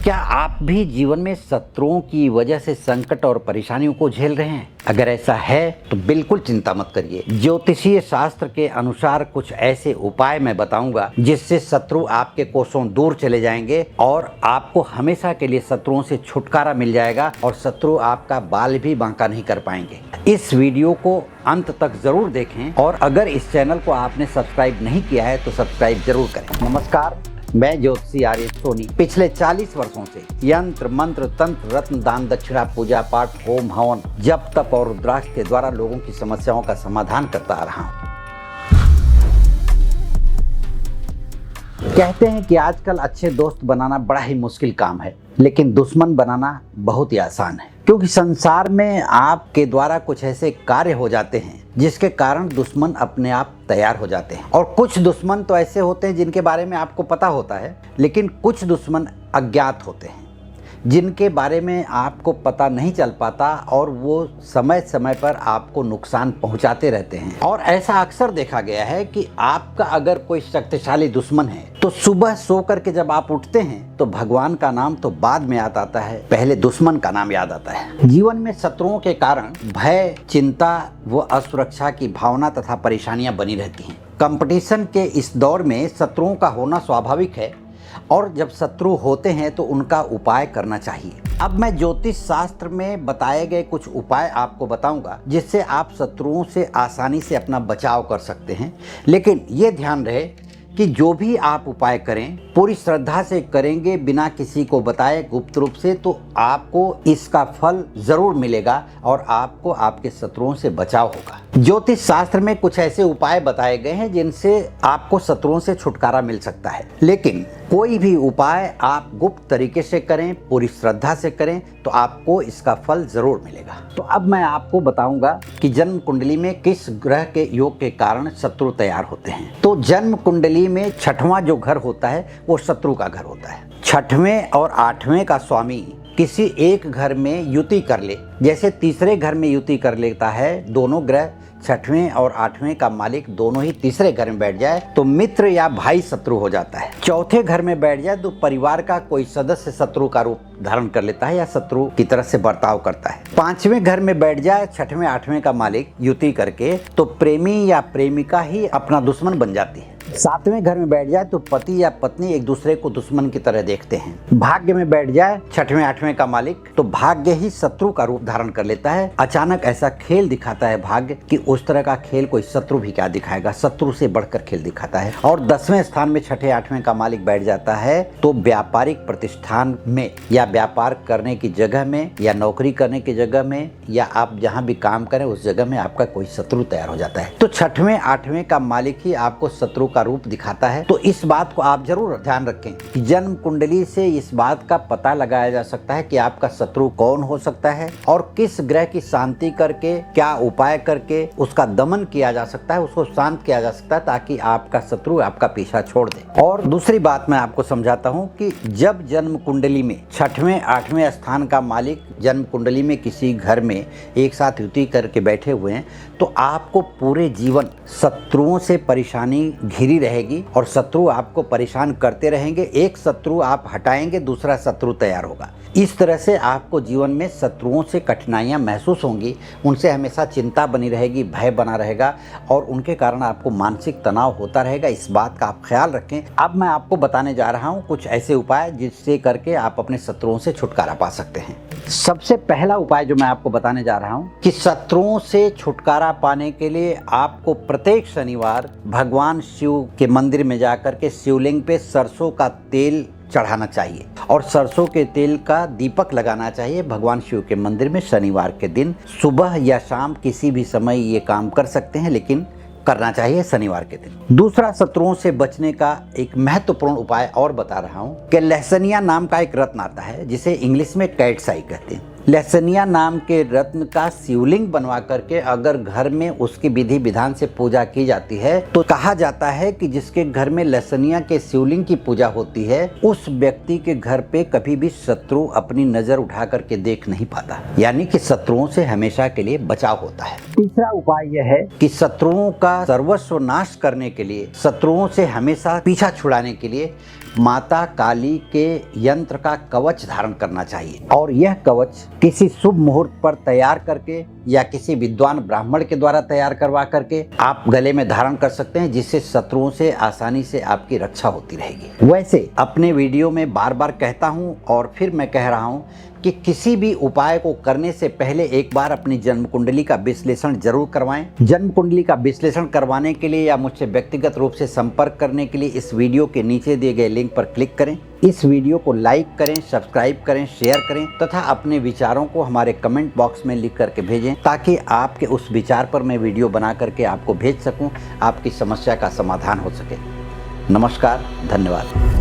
क्या आप भी जीवन में शत्रुओं की वजह से संकट और परेशानियों को झेल रहे हैं? अगर ऐसा है तो बिल्कुल चिंता मत करिए। ज्योतिषीय शास्त्र के अनुसार कुछ ऐसे उपाय मैं बताऊंगा जिससे शत्रु आपके कोसों दूर चले जाएंगे और आपको हमेशा के लिए शत्रुओं से छुटकारा मिल जाएगा और शत्रु आपका बाल भी बांका नहीं कर पाएंगे। इस वीडियो को अंत तक जरूर देखें और अगर इस चैनल को आपने सब्सक्राइब नहीं किया है तो सब्सक्राइब जरूर करें। नमस्कार, मैं ज्योतिषी आर्य सोनी पिछले 40 वर्षों से यंत्र मंत्र तंत्र रत्न दान दक्षिणा पूजा पाठ होम हवन जप तप और रुद्राक्ष के द्वारा लोगों की समस्याओं का समाधान करता आ रहा हूँ। कहते हैं कि आजकल अच्छे दोस्त बनाना बड़ा ही मुश्किल काम है, लेकिन दुश्मन बनाना बहुत ही आसान है, क्योंकि संसार में आपके द्वारा कुछ ऐसे कार्य हो जाते हैं जिसके कारण दुश्मन अपने आप तैयार हो जाते हैं। और कुछ दुश्मन तो ऐसे होते हैं जिनके बारे में आपको पता होता है, लेकिन कुछ दुश्मन अज्ञात होते हैं जिनके बारे में आपको पता नहीं चल पाता और वो समय समय पर आपको नुकसान पहुंचाते रहते हैं। और ऐसा अक्सर देखा गया है कि आपका अगर कोई शक्तिशाली दुश्मन है तो सुबह सो करके जब आप उठते हैं तो भगवान का नाम तो बाद में याद आता है, पहले दुश्मन का नाम याद आता है। जीवन में शत्रुओं के कारण भय, चिंता व असुरक्षा की भावना तथा परेशानियां बनी रहती हैं। कंपटीशन के इस दौर में शत्रुओं का होना स्वाभाविक है और जब शत्रु होते हैं तो उनका उपाय करना चाहिए। अब मैं ज्योतिष शास्त्र में बताए गए कुछ उपाय आपको बताऊंगा जिससे आप शत्रुओं से आसानी से अपना बचाव कर सकते हैं। लेकिन ये ध्यान रहे कि जो भी आप उपाय करें पूरी श्रद्धा से करेंगे, बिना किसी को बताए गुप्त रूप से, तो आपको इसका फल जरूर मिलेगा और आपको आपके शत्रुओं से बचाव होगा। ज्योतिष शास्त्र में कुछ ऐसे उपाय बताए गए हैं जिनसे आपको शत्रुओं से छुटकारा मिल सकता है, लेकिन कोई भी उपाय आप गुप्त तरीके से करें, पूरी श्रद्धा से करें तो आपको इसका फल जरूर मिलेगा। तो अब मैं आपको बताऊंगा कि जन्म कुंडली में किस ग्रह के योग के कारण शत्रु तैयार होते हैं। तो जन्म कुंडली में छठवां जो घर होता है वो शत्रु का घर होता है। छठवें और आठवें का स्वामी किसी एक घर में युति कर ले, जैसे तीसरे घर में युति कर लेता है, दोनों ग्रह छठवें और आठवें का मालिक दोनों ही तीसरे घर में बैठ जाए तो मित्र या भाई शत्रु हो जाता है। चौथे घर में बैठ जाए तो परिवार का कोई सदस्य शत्रु का रूप धारण कर लेता है या शत्रु की तरह से बर्ताव करता है। पांचवें घर में बैठ जाए छठवें आठवें का मालिक युति करके तो प्रेमी या प्रेमिका ही अपना दुश्मन बन जाती है। सातवें घर में बैठ जाए तो पति या पत्नी एक दूसरे को दुश्मन की तरह देखते हैं। भाग्य में बैठ जाए छठवें आठवें का मालिक तो भाग्य ही शत्रु का रूप धारण कर लेता है। अचानक ऐसा खेल दिखाता है भाग्य कि उस तरह का खेल कोई शत्रु भी क्या दिखाएगा, शत्रु से बढ़कर खेल दिखाता है। और 10वें स्थान में छठे आठवें का मालिक बैठ जाता है तो व्यापारिक प्रतिष्ठान में या व्यापार करने की जगह में या नौकरी करने की जगह में या आप जहाँ भी काम करें उस जगह में आपका कोई शत्रु तैयार हो जाता है। तो छठवें आठवें का मालिक ही आपको शत्रु का रूप दिखाता है। तो इस बात को आप जरूर ध्यान रखें कि जन्म कुंडली से इस बात का पता लगाया जा सकता है कि आपका शत्रु कौन हो सकता है और किस ग्रह की शांति करके, क्या उपाय करके उसका दमन किया जा सकता है, उसको शांत किया जा सकता है ताकि आपका शत्रु आपका पीछा छोड़ दे। और दूसरी बात मैं आपको समझाता हूँ कि जब जन्म कुंडली में छठवें आठवें स्थान का मालिक जन्म कुंडली में किसी घर में एक साथ युति करके बैठे हुए हैं तो आपको पूरे जीवन शत्रुओं से परेशानी घिरी रहेगी और शत्रु आपको परेशान करते रहेंगे। एक शत्रु आप हटाएंगे, दूसरा शत्रु तैयार होगा। इस तरह से आपको जीवन में शत्रुओं से कठिनाइयां महसूस होंगी, उनसे हमेशा चिंता बनी रहेगी, भय बना रहेगा और उनके कारण आपको मानसिक तनाव होता रहेगा। इस बात का आप ख्याल रखें। अब मैं आपको बताने जा रहा हूं कुछ ऐसे उपाय जिससे करके आप अपने शत्रुओं से छुटकारा पा सकते हैं। सबसे पहला उपाय जो मैं आपको बताने जा रहा हूं कि शत्रुओं से छुटकारा पाने के लिए आपको प्रत्येक शनिवार भगवान शिव के मंदिर में जाकर के शिवलिंग पे सरसों का तेल चढ़ाना चाहिए और सरसों के तेल का दीपक लगाना चाहिए भगवान शिव के मंदिर में। शनिवार के दिन सुबह या शाम किसी भी समय ये काम कर सकते हैं, लेकिन करना चाहिए शनिवार के दिन। दूसरा, शत्रुओं से बचने का एक महत्वपूर्ण उपाय और बता रहा हूँ कि लहसनिया नाम का एक रत्न आता है जिसे इंग्लिश में कैट्स आई कहते हैं। लहसनिया नाम के रत्न का शिवलिंग बनवा करके अगर घर में उसकी विधि विधान से पूजा की जाती है तो कहा जाता है कि जिसके घर में लहसनिया के शिवलिंग की पूजा होती है उस व्यक्ति के घर पे कभी भी शत्रु अपनी नजर उठा करके देख नहीं पाता, यानी कि शत्रुओं से हमेशा के लिए बचाव होता है। तीसरा उपाय यह है कि शत्रुओं का सर्वस्व नाश करने के लिए, शत्रुओं से हमेशा पीछा छुड़ाने के लिए माता काली के यंत्र का कवच धारण करना चाहिए और यह कवच किसी शुभ मुहूर्त पर तैयार करके या किसी विद्वान ब्राह्मण के द्वारा तैयार करवा करके आप गले में धारण कर सकते हैं, जिससे शत्रुओं से आसानी से आपकी रक्षा होती रहेगी। वैसे अपने वीडियो में बार बार कहता हूं और फिर मैं कह रहा हूं कि किसी भी उपाय को करने से पहले एक बार अपनी जन्म कुंडली का विश्लेषण जरूर करवाएं। जन्म कुंडली का विश्लेषण करवाने के लिए या मुझसे व्यक्तिगत रूप से संपर्क करने के लिए इस वीडियो के नीचे दिए गए लिंक पर क्लिक करें। इस वीडियो को लाइक करें, सब्सक्राइब करें, शेयर करें तथा अपने विचारों को हमारे कमेंट बॉक्स में लिख करके भेजें, ताकि आपके उस विचार पर मैं वीडियो बना करके आपको भेज सकूं, आपकी समस्या का समाधान हो सके। नमस्कार, धन्यवाद।